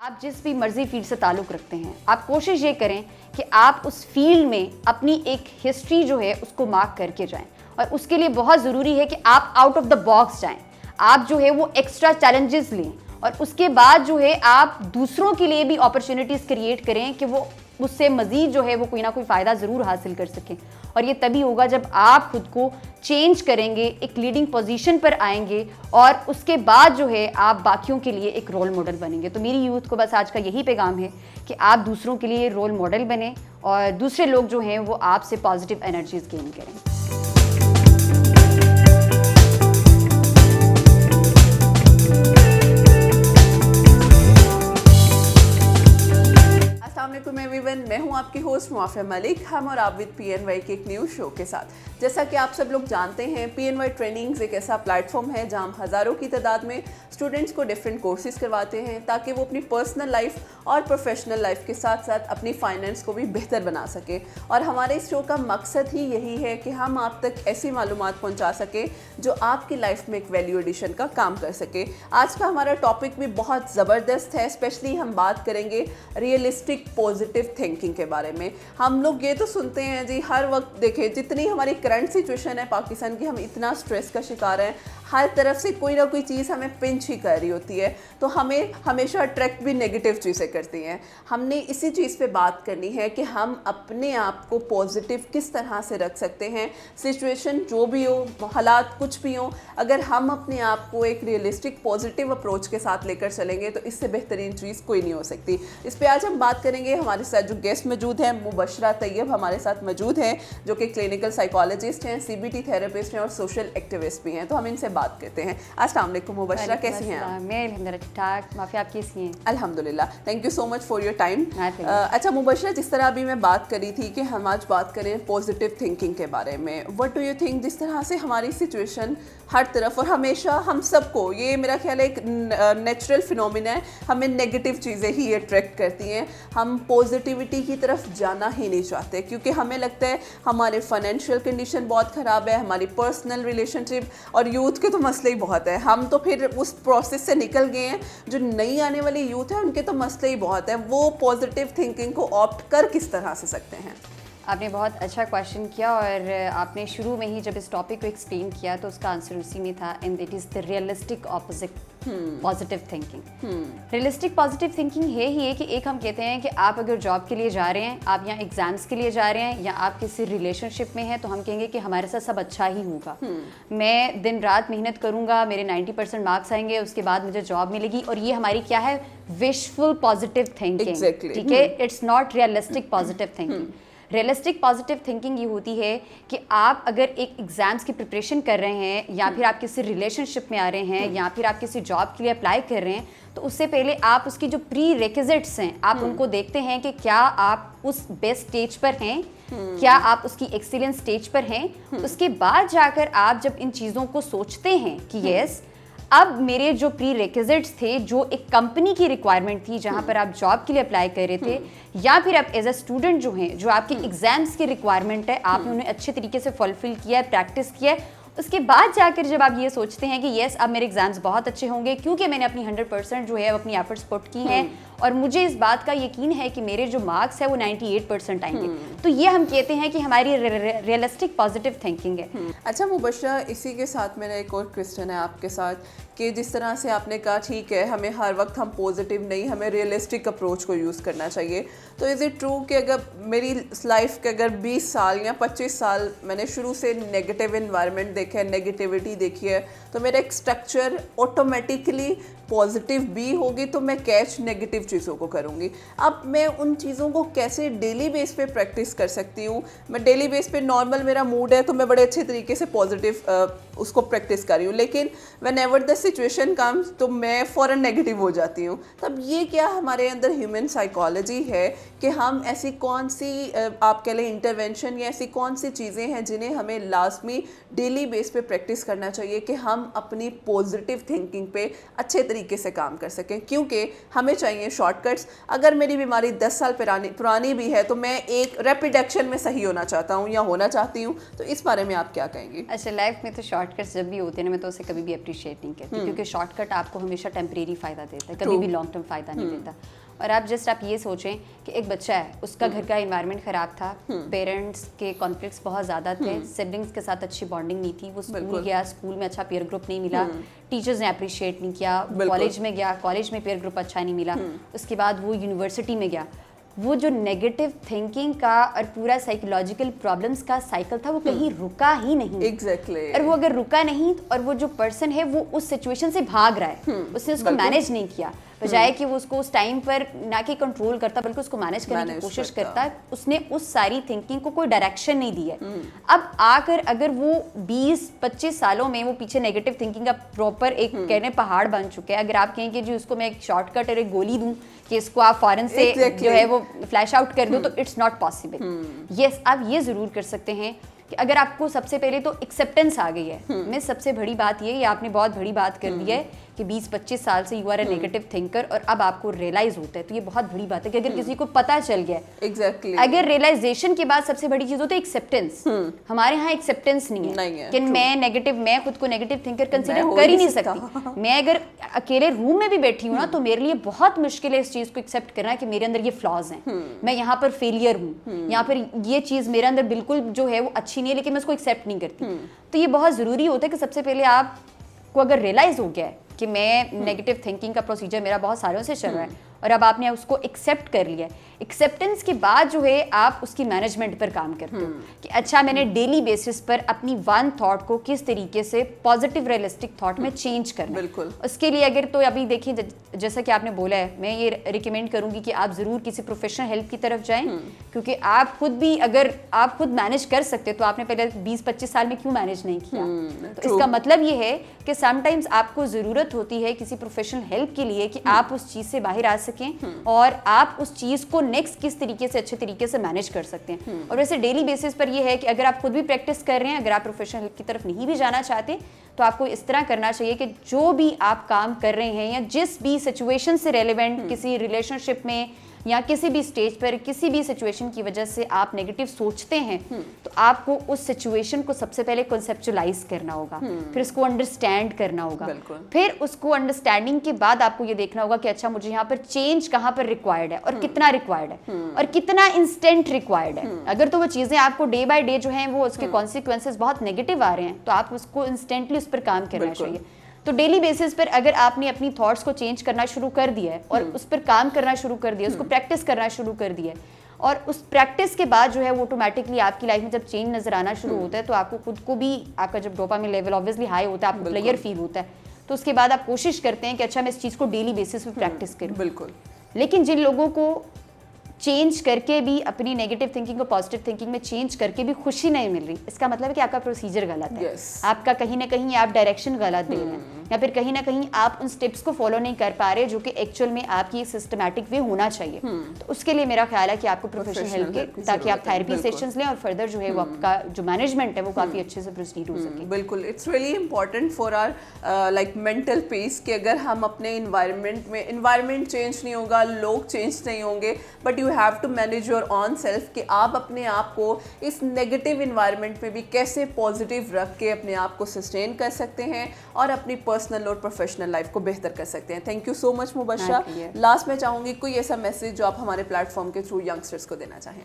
आप जिस भी मर्जी फील्ड से ताल्लुक़ रखते हैं, आप कोशिश ये करें कि आप उस फील्ड में अपनी एक हिस्ट्री जो है उसको मार्क करके जाएं। और उसके लिए बहुत ज़रूरी है कि आप आउट ऑफ द बॉक्स जाएं। आप जो है वो एक्स्ट्रा चैलेंजेस लें और उसके बाद जो है आप दूसरों के लिए भी अपॉर्चुनिटीज़ क्रिएट करें कि वो उससे मज़ीद जो है वो कोई ना कोई फ़ायदा ज़रूर हासिल कर सकें। और ये तभी होगा जब आप खुद को चेंज करेंगे, एक लीडिंग पोजीशन पर आएंगे और उसके बाद जो है आप बाकियों के लिए एक रोल मॉडल बनेंगे। तो मेरी यूथ को बस आज का यही पैगाम है कि आप दूसरों के लिए रोल मॉडल बने और दूसरे लोग जो हैं वो आपसे पॉजिटिव एनर्जीज गेन करें। एवरीवन, मैं हूं आपकी होस्ट मुआफिया मलिक। हम और आप विद PNY के एक न्यू शो के साथ। जैसा कि आप सब लोग जानते हैं, PNY ट्रेनिंग्स एक ऐसा प्लेटफॉर्म है जहां हम हज़ारों की तादाद में स्टूडेंट्स को डिफरेंट कोर्सेज करवाते हैं ताकि वो अपनी पर्सनल लाइफ और प्रोफेशनल लाइफ के साथ साथ अपनी फाइनेंस को भी बेहतर बना सके। और हमारे इस शो का मकसद ही यही है कि हम आप तक ऐसी मालूमात पहुँचा सकें जो आपकी लाइफ में एक वैल्यू एडिशन का काम कर सके। आज का हमारा टॉपिक भी बहुत ज़बरदस्त है। स्पेशली हम बात करेंगे रियलिस्टिक पॉजिटिव थिंकिंग के बारे में। हम लोग ये तो सुनते हैं जी हर वक्त, देखें जितनी हमारी करंट सिचुएशन है पाकिस्तान की, हम इतना स्ट्रेस का शिकार हैं, हर तरफ से कोई ना कोई चीज़ हमें पिंच ही कर रही होती है, तो हमें हमेशा अट्रैक्ट भी नेगेटिव चीज़ें करती हैं। हमने इसी चीज़ पे बात करनी है कि हम अपने आप को पॉजिटिव किस तरह से रख सकते हैं। सिचुएशन जो भी हो, हालात कुछ भी हो, अगर हम अपने आप को एक रियलिस्टिक पॉजिटिव अप्रोच के साथ लेकर चलेंगे तो इससे बेहतरीन चीज़ कोई नहीं हो सकती। इस पर आज हम बात करेंगे। हमारे साथ जो गेस्ट मौजूद हैं, मुबशरा तैयब हमारे साथ मौजूद हैं जो कि क्लिनिकल साइकोलॉजिस्ट हैं, CBT थेरेपिस्ट हैं और सोशल एक्टिविस्ट भी हैं। तो हम इनसे बात करते हैं। अस्सलाम वालेकुम मुबशरा, कैसी हैं आप? मैं अल्हम्दुलिल्लाह ठीक-ठाक। माफिया, आप कैसी हैं? अल्हम्दुलिल्लाह, thank you so much for your time. अच्छा मुबशरा, जिस तरह अभी मैं बात करी थी कि हम आज बात करें पॉजिटिव थिंकिंग के बारे में, व्हाट डू यू थिंक, जिस तरह से हमारी सिचुएशन हर तरफ और हमेशा हम सबको, ये मेरा ख्याल है एक नेचुरल फिनोमिना है, हमें नेगेटिव चीज़ें ही अट्रैक्ट करती हैं। हम पॉजिटिविटी की तरफ जाना ही नहीं चाहते क्योंकि हमें लगता है हमारे फाइनेंशियल कंडीशन बहुत ख़राब है, हमारी पर्सनल रिलेशनशिप और यूथ के तो मसले ही बहुत है। हम तो फिर उस प्रोसेस से निकल गए हैं। जो नई आने वाली यूथ है उनके तो मसले ही बहुत है। वो पॉजिटिव थिंकिंग को ऑप्ट कर किस तरह से सकते हैं? आपने बहुत अच्छा क्वेश्चन किया और आपने शुरू में ही जब इस टॉपिक को एक्सप्लेन किया तो उसका आंसर उसी में था, and it is the realistic opposite positive thinking. Realistic positive thinking ही है कि एक हम कहते हैं कि आप अगर जॉब के लिए जा रहे हैं, आप यहाँ एग्जाम्स के लिए जा रहे हैं या आप किसी रिलेशनशिप में हैं, तो हम कहेंगे कि हमारे साथ सब अच्छा ही होगा। मैं दिन रात मेहनत करूँगा, मेरे 90% मार्क्स आएंगे, उसके बाद मुझे जॉब मिलेगी। और ये हमारी क्या है? Wishful positive thinking. ठीक है, it's not realistic positive thinking. Realistic positive thinking ये होती है कि आप अगर एक एग्ज़ाम्स की प्रिपरेशन कर रहे हैं या फिर आप किसी रिलेशनशिप में आ रहे हैं या फिर आप किसी जॉब के लिए अप्लाई कर रहे हैं, तो उससे पहले आप उसकी जो प्री रिक्विजिट्स हैं आप उनको देखते हैं कि क्या आप उस बेस्ट स्टेज पर हैं, क्या आप उसकी एक्सीलेंस स्टेज पर हैं। उसके बाद जाकर आप जब इन चीज़ों को सोचते हैं कि यस, अब मेरे जो प्री रिक्विजिट्स थे, जो एक कंपनी की रिक्वायरमेंट थी जहां पर आप जॉब के लिए अप्लाई कर रहे थे, या फिर आप एज अ स्टूडेंट जो हैं, जो आपके एग्जाम्स की रिक्वायरमेंट है, आपने उन्हें अच्छे तरीके से फुलफिल किया है, प्रैक्टिस किया है। उसके बाद जाकर जब आप ये सोचते हैं कि येस, अब मेरे एग्जाम्स बहुत अच्छे होंगे क्योंकि मैंने अपनी 100% जो है अपनी एफर्ट्स पुट की हैं और मुझे इस बात का यकीन है कि मेरे जो मार्क्स है वो 98% आएंगे, तो ये हम कहते हैं कि हमारी रियलिस्टिक पॉजिटिव थिंकिंग है। अच्छा मुबशरा, इसी के साथ मेरा एक और क्वेश्चन है आपके साथ कि जिस तरह से आपने कहा ठीक है हमें हर वक्त हम पॉजिटिव नहीं, हमें रियलिस्टिक अप्रोच को यूज़ करना चाहिए, तो इज़ इट ट्रू कि अगर मेरी लाइफ के अगर 20 साल या 25 साल मैंने शुरू से नेगेटिव इन्वायरमेंट देखा है, नेगेटिविटी देखी है, तो मेरा एक स्ट्रक्चर ऑटोमेटिकली पॉजिटिव भी होगी, तो मैं कैच नेगेटिव चीज़ों को करूँगी। अब मैं उन चीज़ों को कैसे डेली बेस पे प्रैक्टिस कर सकती हूँ? मैं डेली बेस पे नॉर्मल मेरा मूड है तो मैं बड़े अच्छे तरीके से पॉजिटिव उसको प्रैक्टिस कर रही हूँ, लेकिन when ever the situation comes तो मैं फ़ौरन नेगेटिव हो जाती हूँ। तब ये क्या हमारे अंदर ह्यूमन साइकोलॉजी है कि हम ऐसी कौन सी आप कह लें इंटरवेंशन या ऐसी कौन सी चीज़ें हैं जिन्हें हमें लाजमी डेली बेस पे प्रैक्टिस करना चाहिए कि हम अपनी पॉजिटिव थिंकिंग पे अच्छे तरीके से काम कर सकें? क्योंकि हमें चाहिए शॉर्टकट्स। अगर मेरी बीमारी 10 साल पुरानी भी है तो मैं एक रैपिड एक्शन में सही होना चाहता हूँ या होना चाहती हूँ, तो इस बारे में आप क्या कहेंगी? अच्छा, लाइफ में तो शॉर्टकट्स जब भी होते हैं ना, मैं तो उसे कभी भी अप्रिशिएट नहीं करती क्योंकि शॉर्टकट आपको हमेशा टेम्परेरी फ़ायदा देता है, कभी भी लॉन्ग टर्म फ़ायदा नहीं देता। और आप ये सोचें कि एक बच्चा है, उसका घर का इन्वायरमेंट ख़राब था, पेरेंट्स के कॉन्फ्लिक्ट्स बहुत ज़्यादा थे, सिबलिंग्स के साथ अच्छी बॉन्डिंग नहीं थी, वो स्कूल गया, स्कूल में अच्छा पीयर ग्रुप नहीं मिला, टीचर्स ने अप्रिशिएट नहीं किया, कॉलेज में गया, कॉलेज में पीयर ग्रुप अच्छा नहीं मिला, उसके बाद वो यूनिवर्सिटी में गया, वो जो नेगेटिव थिंकिंग का और पूरा साइकोलॉजिकल प्रॉब्लम्स का साइकिल था वो कहीं रुका ही नहीं। एग्जैक्टली। और वो अगर रुका नहीं और वो जो पर्सन है वो उस सिचुएशन से भाग रहा है, उसने उसको मैनेज नहीं किया, बजाय कि वो उसको उस टाइम पर ना कि कंट्रोल करता बल्कि उसको मैनेज करने की कोशिश करता, उसने उस सारी थिंकिंग को कोई डायरेक्शन नहीं दी है। अब आकर अगर वो 20-25 सालों में वो पीछे नेगेटिव थिंकिंग का प्रॉपर एक कहने पहाड़ बन चुके हैं, अगर आप कहें कि जी उसको मैं एक शॉर्टकट और एक गोली दूं कि इसको आप फौरन से जो है वो फ्लैश आउट कर दो, तो इट्स नॉट पॉसिबल। यस, आप ये जरूर कर सकते हैं कि अगर आपको सबसे पहले तो एक्सेप्टेंस आ गई है, मैं सबसे बड़ी बात ये आपने बहुत बड़ी बात कर दी है कि 20-25 साल से you are a negative thinker और अब आपको रियलाइज होता है, तो ये बहुत बड़ी बात है कि अगर किसी को पता चल गया एग्जैक्टली अगर रियलाइजेशन के बाद सबसे बड़ी चीज होती है एक्सेप्टेंस। हमारे यहाँ एक्सेप्टेंस नहीं है कि मैं खुद को नेगेटिव थिंकर कंसीडर कर ही नहीं सकती। मैं अगर अकेले रूम में भी बैठी हूँ ना, तो मेरे लिए बहुत मुश्किल है इस चीज को एक्सेप्ट करना कि मेरे अंदर ये फ्लॉज हैं, मैं यहाँ पर फेलियर हूँ, यहाँ पर ये चीज मेरे अंदर बिल्कुल जो है वो अच्छी नहीं है, लेकिन मैं उसको एक्सेप्ट नहीं करती। तो ये बहुत जरूरी होता है कि सबसे पहले आपको अगर रियलाइज हो गया है कि मैं नेगेटिव थिंकिंग का प्रोसीजर मेरा बहुत सालों से चल रहा है और अब आपने उसको एक्सेप्ट कर लिया, एक्सेप्टेंस के बाद जो है आप उसकी मैनेजमेंट पर काम करते हो कि अच्छा मैंने डेली बेसिस पर अपनी वन थॉट को किस तरीके से पॉजिटिव रियलिस्टिक थॉट में चेंज करना। बिल्कुल। उसके लिए अगर तो अभी देखिए जैसा कि आपने बोला है, मैं ये रिकमेंड करूंगी कि आप ज़रूर किसी प्रोफेशनल हेल्प की तरफ जाएं, क्योंकि आप खुद भी अगर आप खुद मैनेज कर सकते तो आपने पहले 20-25 साल में क्यों मैनेज नहीं किया। तो इसका मतलब ये है कि समटाइम्स आपको ज़रूरत होती है किसी प्रोफेशनल हेल्प के लिए कि आप उस चीज़ से बाहर आ सकें और आप उस चीज़ को नेक्स्ट किस तरीके से अच्छे तरीके से मैनेज कर सकते हैं। और वैसे डेली बेसिस पर ये है कि अगर आप खुद भी प्रैक्टिस कर रहे हैं, अगर आप प्रोफेशनल हेल्प की तरफ नहीं भी जाना चाहते, तो आपको इस तरह करना चाहिए कि जो भी आप काम कर रहे हैं या जिस भी सिचुएशन से रेलेवेंट किसी रिलेशनशिप में या किसी भी स्टेज पर किसी भी सिचुएशन की वजह से आप नेगेटिव सोचते हैं, तो आपको उस सिचुएशन को सबसे पहले कॉन्सेप्चुअलाइज करना होगा, फिर उसको अंडरस्टैंड करना होगा, फिर उसको अंडरस्टैंडिंग के बाद आपको ये देखना होगा कि अच्छा मुझे यहाँ पर चेंज कहाँ पर रिक्वायर्ड है और कितना रिक्वायर्ड है और कितना इंस्टेंट रिक्वायर्ड है। अगर तो वो चीज़ें आपको डे बाय डे जो हैं वो उसके कॉन्सिक्वेंसेस बहुत नेगेटिव आ रहे हैं, तो आप उसको इंस्टेंटली उस पर काम करना चाहिए। तो डेली बेसिस पर अगर आपने अपनी थॉट्स को चेंज करना शुरू कर दिया है और उस पर काम करना शुरू कर दिया, उसको प्रैक्टिस करना शुरू कर दिया है, और उस प्रैक्टिस के बाद जो है वो ऑटोमेटिकली आपकी लाइफ में जब चेंज नजर आना शुरू होता है, तो आपको खुद को भी आपका जब डोपामिन लेवल ऑब्वियसली हाई होता है, आपको प्लेयर फील होता है, तो उसके बाद आप कोशिश करते हैं कि अच्छा मैं इस चीज़ को डेली बेसिस पे प्रैक्टिस करूँ। बिल्कुल। लेकिन जिन लोगों को चेंज करके भी अपनी नेगेटिव थिंकिंग को पॉजिटिव थिंकिंग में चेंज करके भी खुशी नहीं मिल रही, इसका मतलब है कि आपका प्रोसीजर गलत है। आपका कहीं ना कहीं आप डायरेक्शन गलत दे रहे हैं, या फिर कहीं ना कहीं आप उन स्टेप्स को फॉलो नहीं कर पा रहे जो कि एक्चुअल में आपकी सिस्टमैटिक वे होना चाहिए। तो उसके लिए मेरा ख्याल है कि आपको प्रोफेशनल हेल्प के, ताकि आप थेरेपी सेशंस लें और फर्दर जो है वो आपका जो मैनेजमेंट है वो काफ़ी अच्छे से प्रोसीड हो सके। बिल्कुल, it's really important for our like mental peace कि अगर हम अपने इन्वायरमेंट चेंज नहीं होगा, लोग चेंज नहीं होंगे, but you have to manage your own self कि आप अपने आप को इस नेगेटिव इन्वायरमेंट में भी कैसे पॉजिटिव रख के अपने आप को सस्टेन कर सकते हैं और अपनी पर्सनल और प्रोफेशनल लाइफ को बेहतर कर सकते हैं। Thank you so much Mubashshara. Last में चाहूँगी कोई ऐसा मैसेज जो आप हमारे प्लेटफॉर्म के थ्रू यंगस्टर्स को देना चाहें।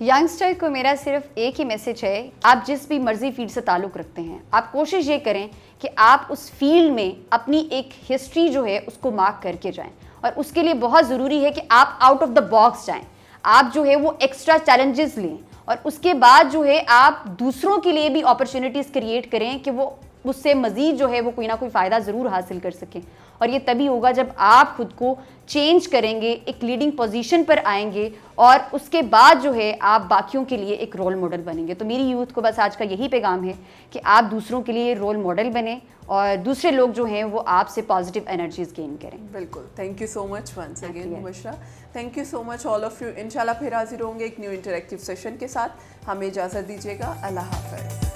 यंगस्टर को मेरा सिर्फ एक ही मैसेज है, आप जिस भी मर्जी फील्ड से ताल्लुक़ रखते हैं, आप कोशिश ये करें कि आप उस फील्ड में अपनी एक हिस्ट्री जो है उसको मार्क करके जाएं, और उसके लिए बहुत ज़रूरी है कि आप आउट ऑफ द बॉक्स जाएं, आप जो है वो एक्स्ट्रा चैलेंजेस लें, और उसके बाद जो है आप दूसरों के लिए भी अपॉर्चुनिटीज़ क्रिएट करें कि वो उससे मज़ीद जो है वो कोई ना कोई फ़ायदा ज़रूर हासिल कर सकें। और ये तभी होगा जब आप खुद को चेंज करेंगे, एक लीडिंग पोजीशन पर आएंगे, और उसके बाद जो है आप बाकियों के लिए एक रोल मॉडल बनेंगे। तो मेरी यूथ को बस आज का यही पैगाम है कि आप दूसरों के लिए रोल मॉडल बने और दूसरे लोग जो हैं वो आपसे पॉजिटिव एनर्जीज गेन करें। बिल्कुल, thank you so much once again Mubashshara. Thank you so much all of you. इंशाल्लाह फिर हाजिर होंगे एक न्यू इंटरेक्टिव सेशन के साथ। हमें इजाज़त दीजिएगा। अल्लाह हाफ़िज़।